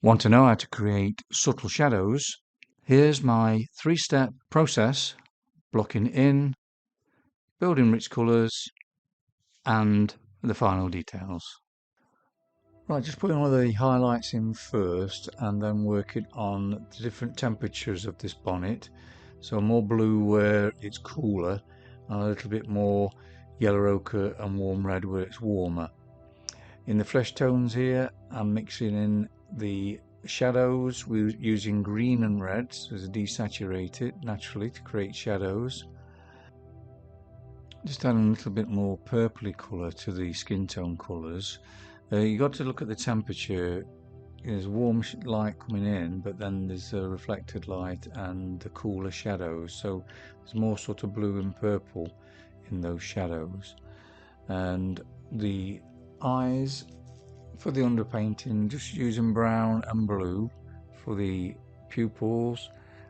Want to know how to create subtle shadows? Here's my 3-step process: blocking in, building rich colours, and the final details. Right, just putting all the highlights in first and then working on the different temperatures of this bonnet. So more blue where it's cooler and a little bit more yellow ochre and warm red where it's warmer. In the flesh tones here, I'm mixing in the shadows with using green and red so to desaturate it naturally to create shadows. Just adding a little bit more purpley colour to the skin tone colours. You've got to look at the temperature. There's warm light coming in, but then there's a reflected light and the cooler shadows. So there's more sort of blue and purple in those shadows. And the eyes for the underpainting, just using brown and blue for the pupils,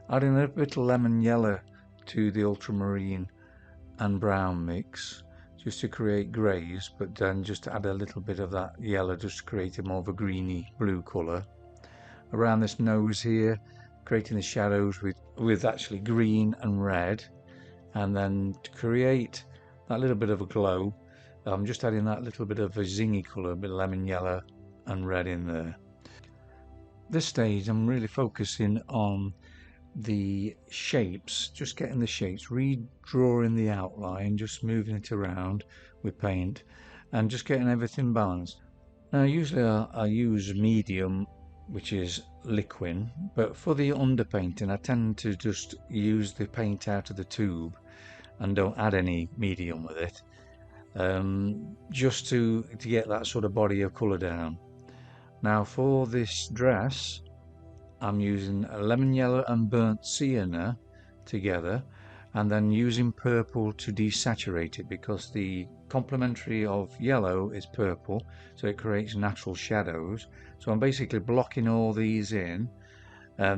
adding a bit of lemon yellow to the ultramarine and brown mix just to create greys, but then just add a little bit of that yellow just to create a more of a greeny blue colour. Around this nose here, creating the shadows with actually green and red, and then to create that little bit of a glow, I'm just adding that little bit of a zingy colour, a bit of lemon yellow and red in there. This stage I'm really focusing on the shapes, just getting the shapes, redrawing the outline, just moving it around with paint and just getting everything balanced. Now usually I use medium, which is liquid, but for the underpainting I tend to just use the paint out of the tube and don't add any medium with it, just to get that sort of body of colour down. Now for this dress I'm using a lemon yellow and burnt sienna together, and then using purple to desaturate it because the complementary of yellow is purple, so it creates natural shadows. So I'm basically blocking all these in,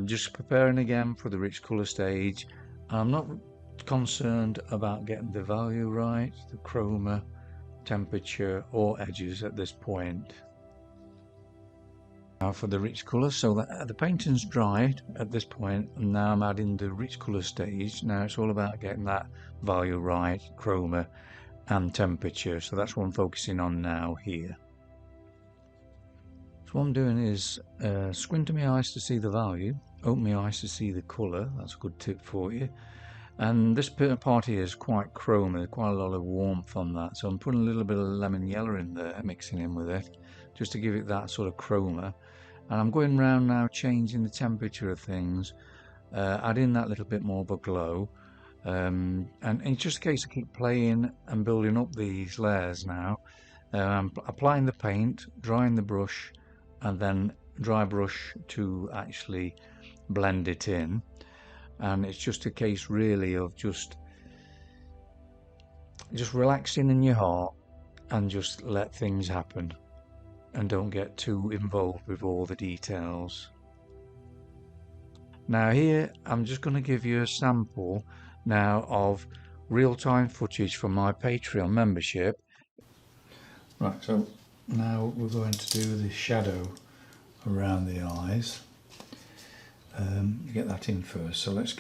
just preparing again for the rich colour stage. I'm not concerned about getting the value right, the chroma, temperature or edges at this point. Now for the rich colour, so that the painting's dried at this point, and now I'm adding the rich colour stage. Now it's all about getting that value right, chroma and temperature, so that's what I'm focusing on now here. So what I'm doing is squinting my eyes to see the value, open my eyes to see the colour. That's a good tip for you. And this part here is quite chroma, quite a lot of warmth on that, so I'm putting a little bit of lemon yellow in there, mixing in with it just to give it that sort of chroma. And I'm going around now changing the temperature of things, adding that little bit more of a glow, and it's just a case of keep playing and building up these layers now. I'm applying the paint, drying the brush, and then dry brush to actually blend it in. And it's just a case really of just relaxing in your heart and just let things happen and don't get too involved with all the details. Now here I'm just going to give you a sample now of real-time footage from my Patreon membership. Right, so now we're going to do the shadow around the eyes. Get that in first, so let's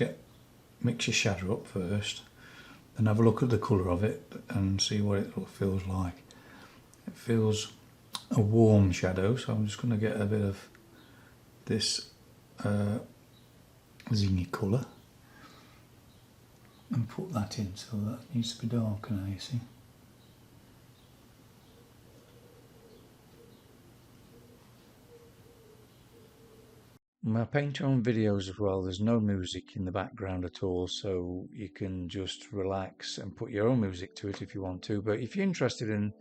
mix your shadow up first and have a look at the colour of it and see what it feels like. It feels a warm shadow, so I'm just going to get a bit of this zingy colour and put that in, so that needs to be darker now, you see. My Patreon videos as well, there's no music in the background at all, so you can just relax and put your own music to it if you want to. But if you're interested in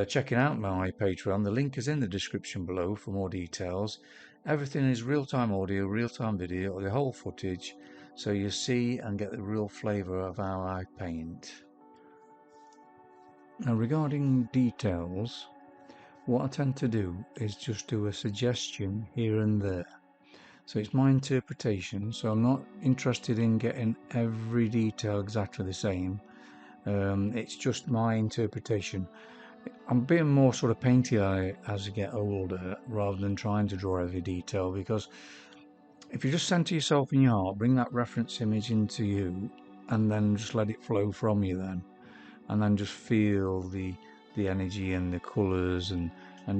checking out my Patreon, the link is in the description below for more details. Everything is real-time audio, real-time video, the whole footage, so you see and get the real flavour of how I paint. Now regarding details, what I tend to do is just do a suggestion here and there. So it's my interpretation, so I'm not interested in getting every detail exactly the same. It's just my interpretation. I'm being more sort of painty as I get older, rather than trying to draw every detail, because if you just center yourself in your heart, bring that reference image into you, and then just let it flow from you then, and then just feel the energy and the colors, and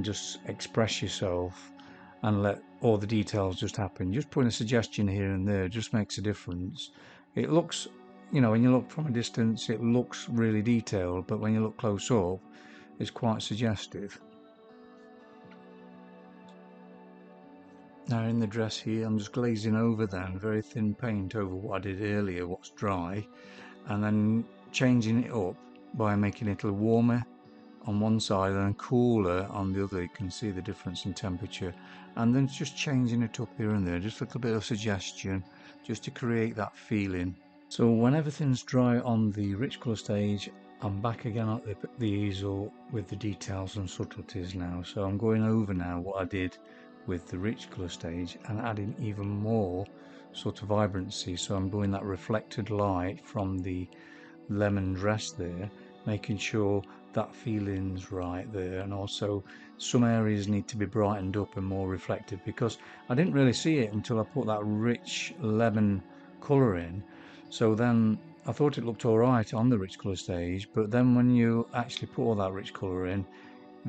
just express yourself, and let all the details just happen. Just putting a suggestion here and there just makes a difference. It looks, when you look from a distance, it looks really detailed, but when you look close up, it's quite suggestive. Now in the dress here, I'm just glazing over then, very thin paint over what I did earlier, what's dry, and then changing it up by making it a little warmer on one side and cooler on the other. You can see the difference in temperature, and then just changing it up here and there, just a little bit of suggestion, just to create that feeling. So when everything's dry on the rich colour stage, I'm back again at the easel with the details and subtleties now. So I'm going over now what I did with the rich colour stage and adding even more sort of vibrancy. So I'm doing that reflected light from the lemon dress there, making sure that feeling's right there, and also some areas need to be brightened up and more reflected, because I didn't really see it until I put that rich lemon colour in. So then I thought it looked all right on the rich colour stage, but then when you actually put all that rich colour in,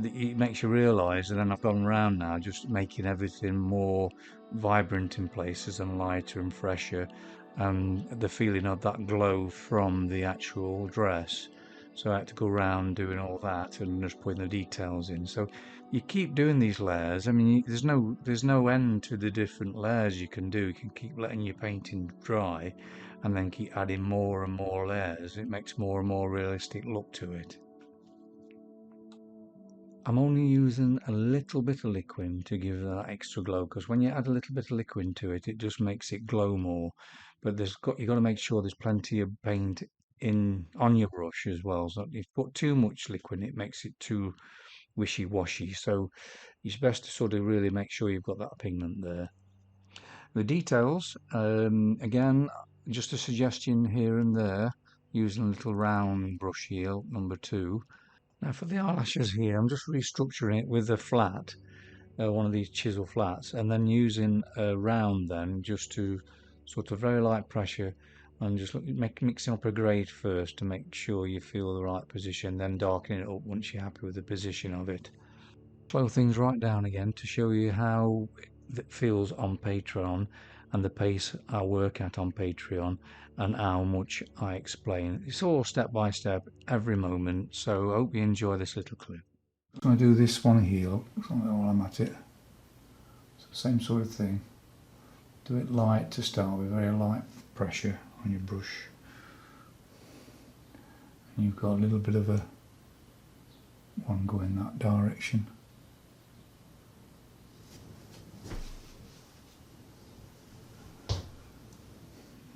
it makes you realise, and then I've gone around now just making everything more vibrant in places and lighter and fresher, and the feeling of that glow from the actual dress. So I had to go around doing all that and just putting the details in. So you keep doing these layers. I mean, there's no end to the different layers you can do. You can keep letting your painting dry and then keep adding more and more layers. It makes more and more realistic look to it. I'm only using a little bit of liquid to give that extra glow, because when you add a little bit of liquid to it, it just makes it glow more. But you've got to make sure there's plenty of paint in on your brush as well. So if you put too much liquid, it makes it too wishy-washy. So it's best to sort of really make sure you've got that pigment there. The details, again, just a suggestion here and there, using a little round brush here, number 2. Now for the eyelashes here, I'm just restructuring it with a flat, one of these chisel flats, and then using a round then just to sort of very light pressure, and just mixing up a grade first to make sure you feel the right position, then darkening it up once you're happy with the position of it. Slow things right down again to show you how it feels on Patreon, and the pace I work at on Patreon, and how much I explain. It's all step by step, every moment, so I hope you enjoy this little clip. I'm going to do this one here while I'm at it. So same sort of thing. Do it light to start with, very light pressure on your brush. And you've got a little bit of a one going that direction.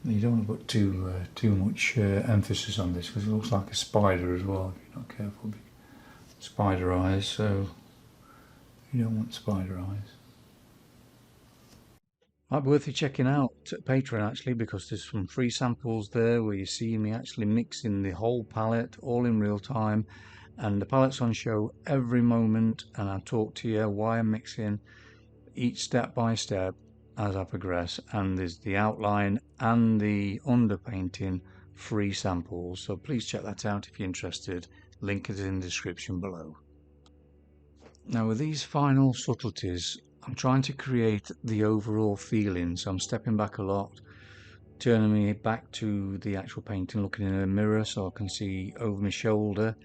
You don't want to put too much emphasis on this, because it looks like a spider as well if you're not careful. Spider eyes, so you don't want spider eyes. Might be worth you checking out Patreon actually, because there's some free samples there where you see me actually mixing the whole palette all in real time, and the palette's on show every moment, and I talk to you why I'm mixing each step by step as I progress, and there's the outline and the underpainting free samples, so please check that out if you're interested. Link is in the description below. Now with these final subtleties, I'm trying to create the overall feeling, so I'm stepping back a lot, turning me back to the actual painting, looking in a mirror so I can see over my shoulder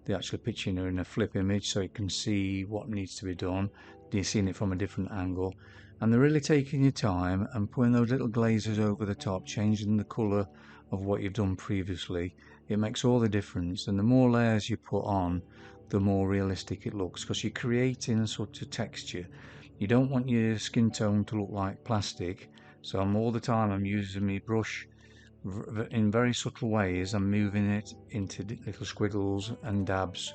the actual picture in a flip image, so you can see what needs to be done. You're seeing it from a different angle, and they're really taking your time and putting those little glazes over the top, changing the colour of what you've done previously. It makes all the difference, and the more layers you put on, the more realistic it looks, because you're creating a sort of texture. You don't want your skin tone to look like plastic, so all the time I'm using my brush in very subtle ways. I'm moving it into little squiggles and dabs.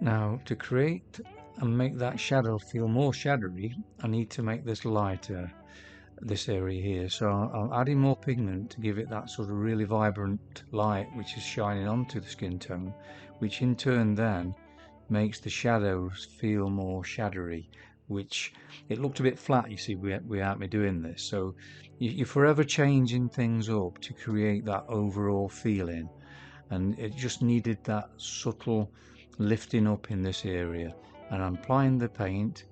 Now to create and make that shadow feel more shadowy, I need to make this lighter, this area here. So I'm adding more pigment to give it that sort of really vibrant light which is shining onto the skin tone, which in turn then makes the shadows feel more shadowy, which it looked a bit flat, you see, without me doing this. So you're forever changing things up to create that overall feeling, and it just needed that subtle lifting up in this area. And I'm applying the paint,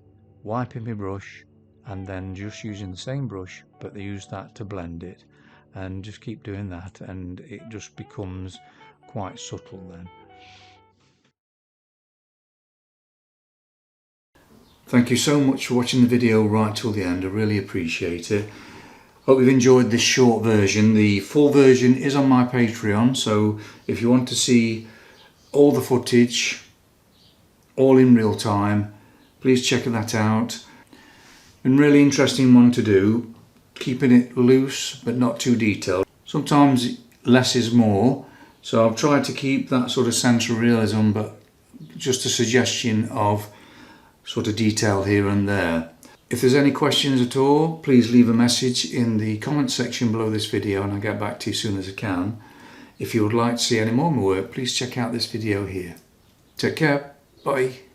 wiping my brush, and then just using the same brush, but they use that to blend it, and just keep doing that, and it just becomes quite subtle then. Thank you so much for watching the video right till the end. I really appreciate it. Hope you've enjoyed this short version. The full version is on my Patreon, so if you want to see all the footage, all in real time, please check that out. And really interesting one to do, keeping it loose but not too detailed. Sometimes less is more, so I've tried to keep that sort of sense of realism, but just a suggestion of sort of detail here and there. If there's any questions at all, please leave a message in the comment section below this video and I'll get back to you as soon as I can. If you would like to see any more of my work, please check out this video here. Take care, bye.